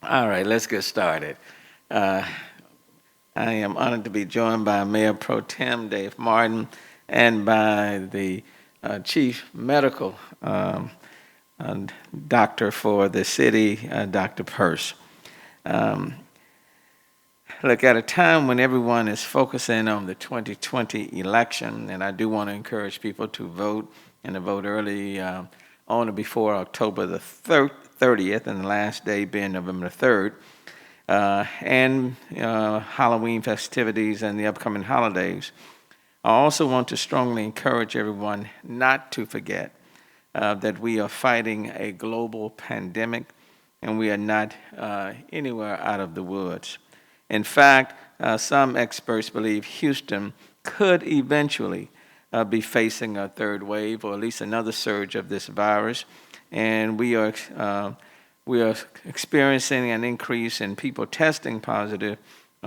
All right, let's get started. Uh, I am honored to be joined by Mayor Pro Tem Dave Martin and by the Chief Medical uh, Doctor for the city, Dr. Persse. Um, Look, at a time when everyone is focusing on the 2020 election, and I do want to encourage people to vote and to vote early on or before October the 30th, and the last day being November the 3rd, and Halloween festivities and the upcoming holidays. I also want to strongly encourage everyone not to forget that we are fighting a global pandemic and we are not anywhere out of the woods. In fact, some experts believe Houston could eventually be facing a third wave or at least another surge of this virus, and we are experiencing an increase in people testing positive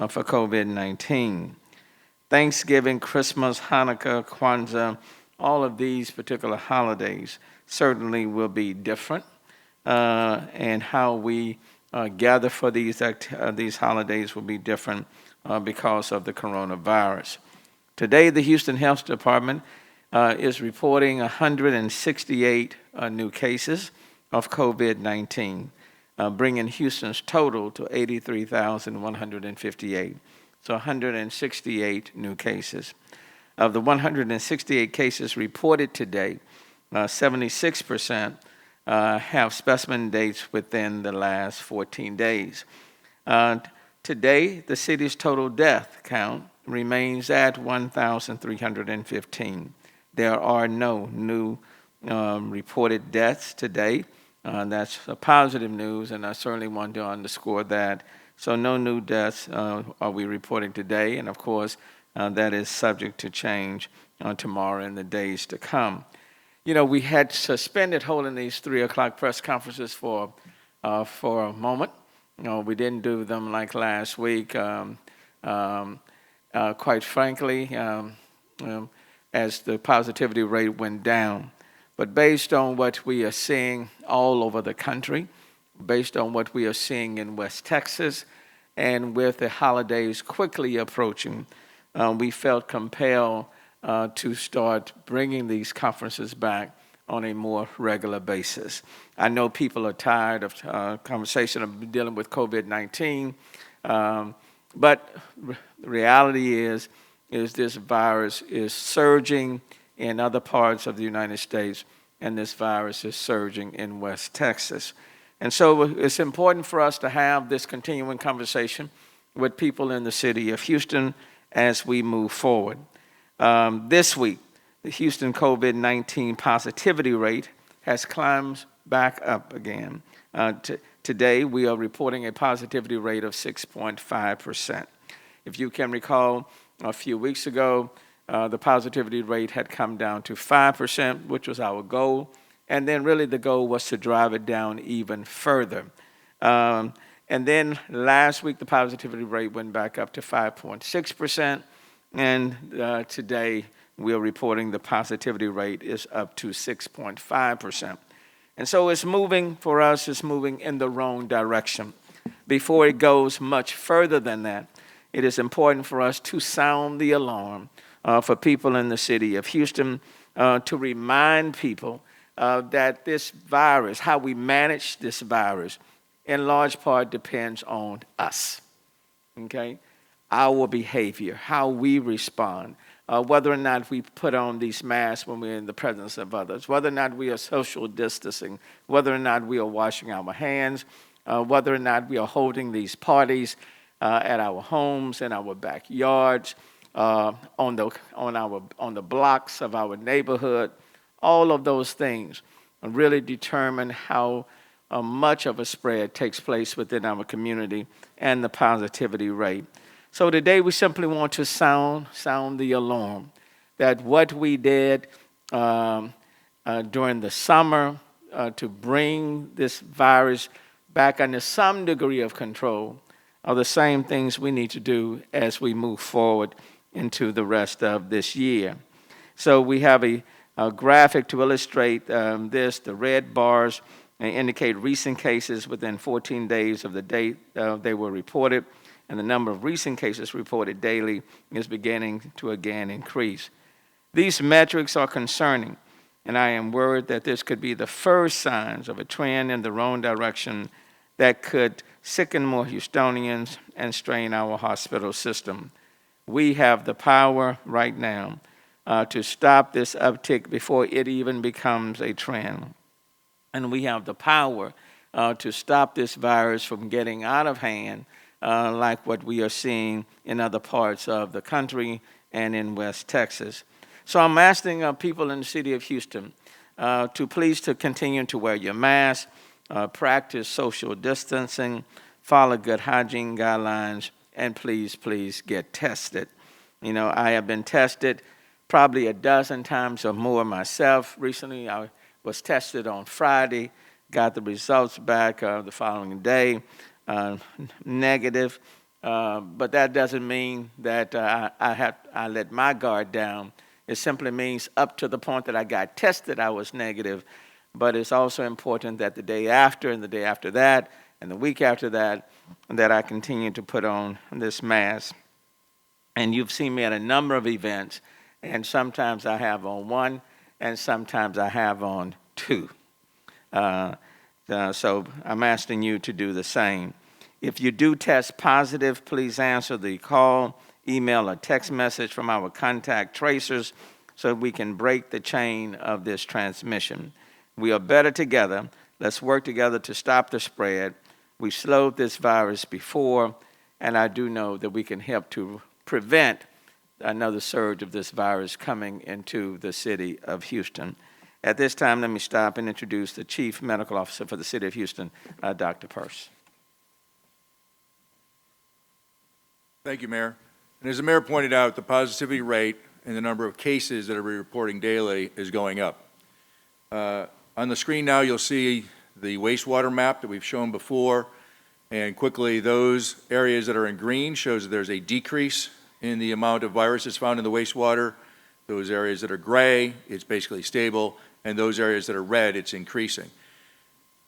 for COVID-19. Thanksgiving, Christmas, Hanukkah, Kwanzaa, all of these particular holidays certainly will be different, and how we gather for these holidays will be different because of the coronavirus. Today, the Houston Health Department is reporting 168 new cases of COVID-19, bringing Houston's total to 83,158. So 168 new cases. Of the 168 cases reported today, 76% have specimen dates within the last 14 days. Today, the city's total death count remains at 1,315. There are no new reported deaths today. That's a positive news, and I certainly want to underscore that. So no new deaths are we reporting today, and of course, that is subject to change tomorrow and the days to come. You know, we had suspended holding these 3 o'clock press conferences for a moment. You know, we didn't do them like last week. Quite frankly, as the positivity rate went down. But based on what we are seeing all over the country, based on what we are seeing in West Texas, and with the holidays quickly approaching, we felt compelled to start bringing these conferences back on a more regular basis. I know people are tired of conversation of dealing with COVID-19, but the reality is this virus is surging in other parts of the United States, and this virus is surging in West Texas. And so it's important for us to have this continuing conversation with people in the city of Houston as we move forward. This week, the Houston COVID-19 positivity rate has climbed back up again. Today, we are reporting a positivity rate of 6.5%. If you can recall, a few weeks ago, the positivity rate had come down to 5%, which was our goal. And then really the goal was to drive it down even further. And then last week, the positivity rate went back up to 5.6%. And today, we're reporting the positivity rate is up to 6.5%. And so it's moving, for us, it's moving in the wrong direction. Before it goes much further than that, it is important for us to sound the alarm for people in the city of Houston, to remind people that this virus, how we manage this virus, in large part depends on us, okay? Our behavior, how we respond, whether or not we put on these masks when we're in the presence of others, whether or not we are social distancing, whether or not we are washing our hands, whether or not we are holding these parties at our homes, in our backyards, on the blocks of our neighborhood. All of those things really determine how much of a spread takes place within our community and the positivity rate. So today we simply want to sound the alarm that what we did during the summer to bring this virus back under some degree of control are the same things we need to do as we move forward into the rest of this year. So we have a graphic to illustrate this. The red bars and indicate recent cases within 14 days of the date they were reported, and the number of recent cases reported daily is beginning to again increase. These metrics are concerning, and I am worried that this could be the first signs of a trend in the wrong direction that could sicken more Houstonians and strain our hospital system. We have the power right now to stop this uptick before it even becomes a trend. And we have the power to stop this virus from getting out of hand like what we are seeing in other parts of the country and in West Texas. So I'm asking people in the city of Houston to please to continue to wear your mask, practice social distancing, follow good hygiene guidelines, and please get tested. You know, I have been tested probably a dozen times or more myself. Recently, I was tested on Friday, got the results back the following day, negative. But that doesn't mean that I let my guard down. It simply means up to the point that I got tested, I was negative. But it's also important that the day after and the day after that and the week after that, that I continue to put on this mask. And you've seen me at a number of events, and sometimes I have on one, and sometimes I have on two. So I'm asking you to do the same. If you do test positive, please answer the call, email, or text message from our contact tracers so we can break the chain of this transmission. We are better together. Let's work together to stop the spread. We slowed this virus before, and I do know that we can help to prevent another surge of this virus coming into the city of Houston. At this time, let me stop and introduce the Chief Medical Officer for the city of Houston, Dr. Persse. Thank you, Mayor. And as the Mayor pointed out, the positivity rate and the number of cases that are reporting daily is going up. On the screen now, you'll see the wastewater map that we've shown before. And quickly, those areas that are in green shows that there's a decrease in the amount of viruses found in the wastewater. Those areas that are gray, it's basically stable. And those areas that are red, it's increasing.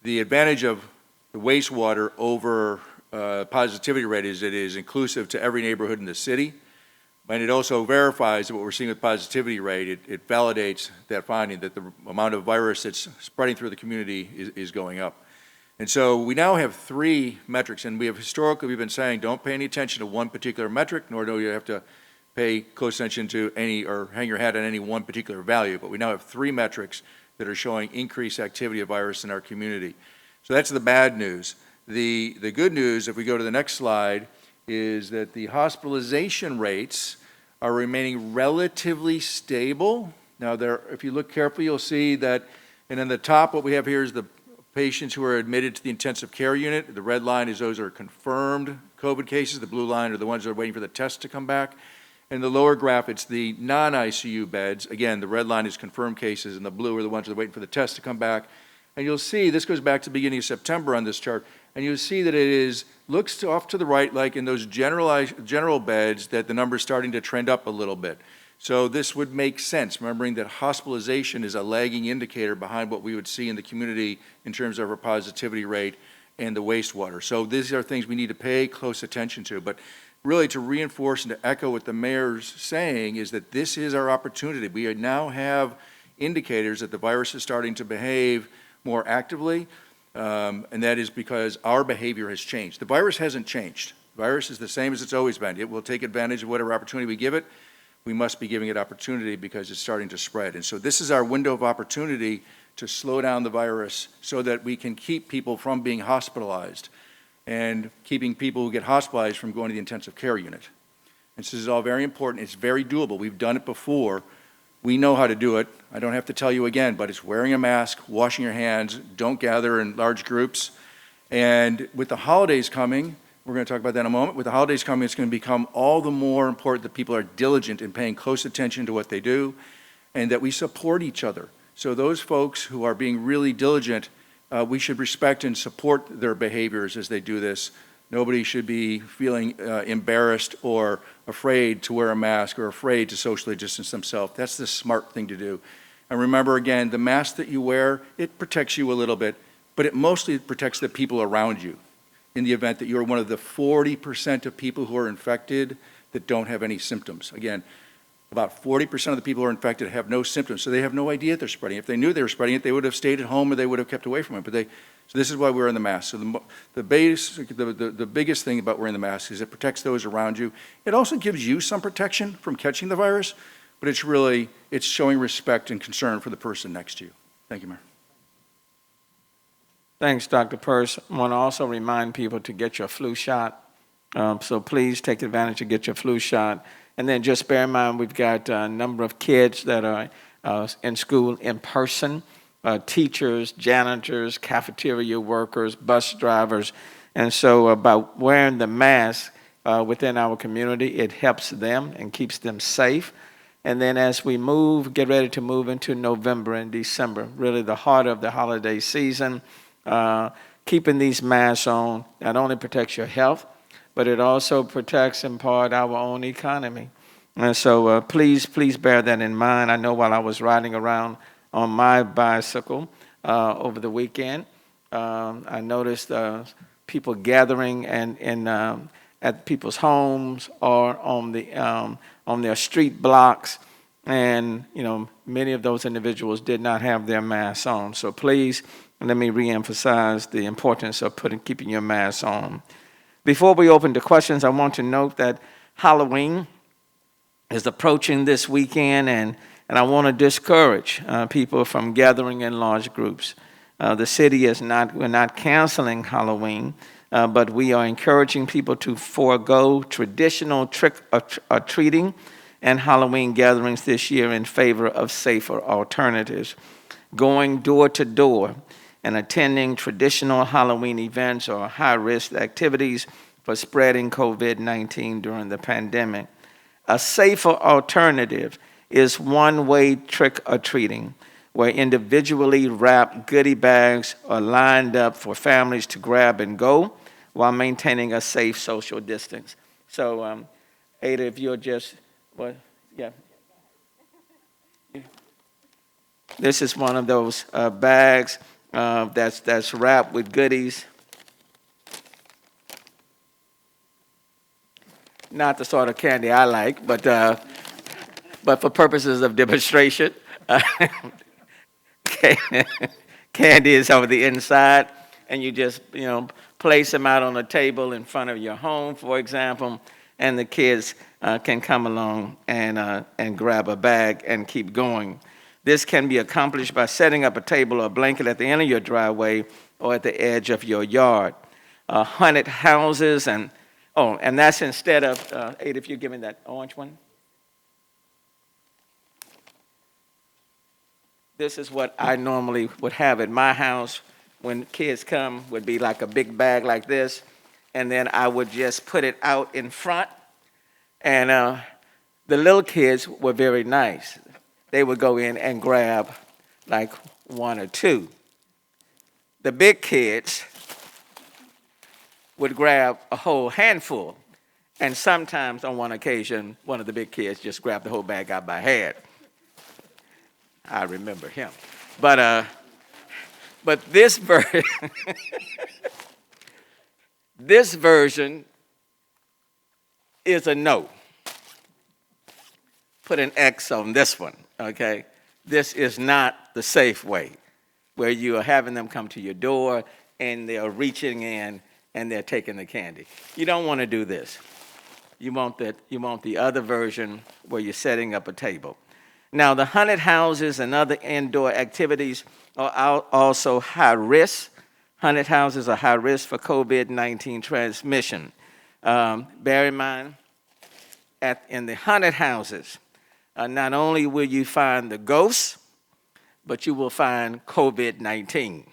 The advantage of the wastewater over positivity rate is it is inclusive to every neighborhood in the city. And it also verifies that what we're seeing with positivity rate, it validates that finding that the amount of virus that's spreading through the community is going up. And so we now have three metrics, and we've been saying don't pay any attention to one particular metric, nor do you have to pay close attention to any or hang your hat on any one particular value. But we now have three metrics that are showing increased activity of virus in our community. So that's the bad news. The good news, if we go to the next slide, is that the hospitalization rates are remaining relatively stable. Now, if you look carefully, you'll see that, and in the top, what we have here is the patients who are admitted to the intensive care unit. The red line is those who are confirmed COVID cases. The blue line are the ones that are waiting for the test to come back. In the lower graph, it's the non-ICU beds. Again, the red line is confirmed cases, and the blue are the ones that are waiting for the test to come back. And you'll see, this goes back to the beginning of September on this chart, and you'll see that it looks off to the right, like in those general beds, that the number's starting to trend up a little bit. So this would make sense, remembering that hospitalization is a lagging indicator behind what we would see in the community in terms of our positivity rate and the wastewater. So these are things we need to pay close attention to. But really, to reinforce and to echo what the mayor's saying is that this is our opportunity. We now have indicators that the virus is starting to behave more actively, and that is because our behavior has changed. The virus hasn't changed. The virus is the same as it's always been. It will take advantage of whatever opportunity we give it. We must be giving it opportunity because it's starting to spread. And so this is our window of opportunity to slow down the virus so that we can keep people from being hospitalized and keeping people who get hospitalized from going to the intensive care unit. And so this is all very important. It's very doable. We've done it before. We know how to do it. I don't have to tell you again, but it's wearing a mask, washing your hands, don't gather in large groups. And with the holidays coming, we're going to talk about that in a moment. With the holidays coming, it's going to become all the more important that people are diligent in paying close attention to what they do and that we support each other. So those folks who are being really diligent, we should respect and support their behaviors as they do this. Nobody should be feeling embarrassed or afraid to wear a mask or afraid to socially distance themselves. That's the smart thing to do. And remember, again, the mask that you wear, it protects you a little bit, but it mostly protects the people around you in the event that you're one of the 40% of people who are infected that don't have any symptoms. Again, about 40% of the people who are infected have no symptoms, so they have no idea they're spreading it. If they knew they were spreading it, they would have stayed at home or they would have kept away from it. So this is why we're wearing the mask. So the biggest thing about wearing the mask is it protects those around you. It also gives you some protection from catching the virus, but it's showing respect and concern for the person next to you. Thank you, Mayor. Thanks, Dr. Persse. I want to also remind people to get your flu shot. So please take advantage to get your flu shot. And then just bear in mind, we've got a number of kids that are in school in person, teachers, janitors, cafeteria workers, bus drivers. And so by wearing the mask within our community, it helps them and keeps them safe. And then as we get ready to move into November and December, really the heart of the holiday season, keeping these masks on not only protects your health, but it also protects in part our own economy. And so please bear that in mind. I know while I was riding around on my bicycle over the weekend, I noticed people gathering at people's homes or on their street blocks, and many of those individuals did not have their masks on. So please, let me reemphasize the importance of keeping your mask on. Before we open to questions, I want to note that Halloween is approaching this weekend, and I want to discourage people from gathering in large groups. The city we're not canceling Halloween, but we are encouraging people to forego traditional trick-or-treating and Halloween gatherings this year in favor of safer alternatives. Going door to door and attending traditional Halloween events or high-risk activities for spreading COVID-19 during the pandemic. A safer alternative is one-way trick-or-treating, where individually wrapped goodie bags are lined up for families to grab and go while maintaining a safe social distance. So, Ada, if you're just, This is one of those bags that's wrapped with goodies. Not the sort of candy I like, but for purposes of demonstration, candy is on the inside, and you just place them out on a table in front of your home, for example, and the kids can come along and grab a bag and keep going. This can be accomplished by setting up a table or a blanket at the end of your driveway or at the edge of your yard. Haunted houses and that's instead of, Ada, if you're giving that orange one. This is what I normally would have at my house when kids come, would be like a big bag like this, and then I would just put it out in front, and the little kids were very nice. They would go in and grab like one or two. The big kids would grab a whole handful, and sometimes on one occasion, one of the big kids just grabbed the whole bag out by hand. I remember him. But this version, this version is a no. Put an X on this one, okay? This is not the safe way, where you are having them come to your door and they're reaching in and they're taking the candy. You don't want to do this. You want the other version where you're setting up a table. Now, the haunted houses and other indoor activities are also high risk. Haunted houses are high risk for COVID-19 transmission. Bear in mind, in the haunted houses, not only will you find the ghosts, but you will find COVID-19.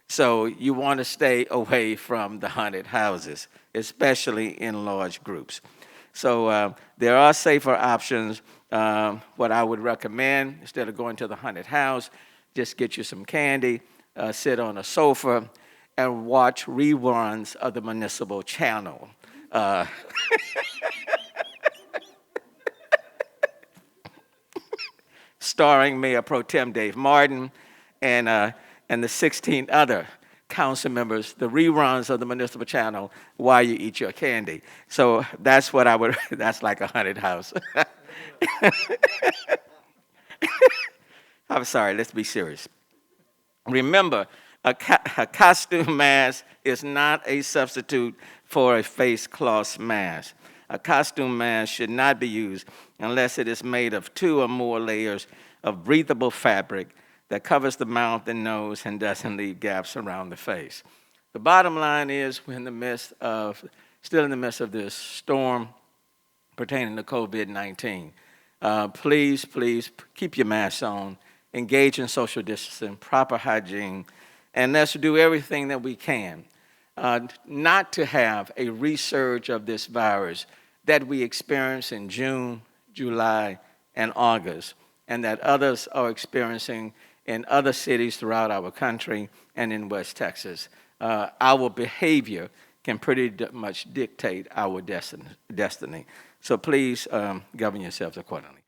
So you want to stay away from the haunted houses, especially in large groups. So there are safer options. What I would recommend, instead of going to the haunted house, just get you some candy, sit on a sofa, and watch reruns of the municipal channel. Starring Mayor Pro Tem Dave Martin and the 16 other council members the reruns of the municipal channel while you eat your candy. So that's what I would, that's like a haunted house. I'm sorry, let's be serious. Remember, a costume mask is not a substitute for a face cloth mask. A costume mask should not be used unless it is made of 2 or more layers of breathable fabric that covers the mouth and nose and doesn't leave gaps around the face. The bottom line is we're still in the midst of this storm pertaining to COVID-19. Please keep your masks on, engage in social distancing, proper hygiene, and let's do everything that we can not to have a resurge of this virus that we experienced in June, July, and August, and that others are experiencing in other cities throughout our country and in West Texas. Our behavior can pretty much dictate our destiny. So please govern yourselves accordingly.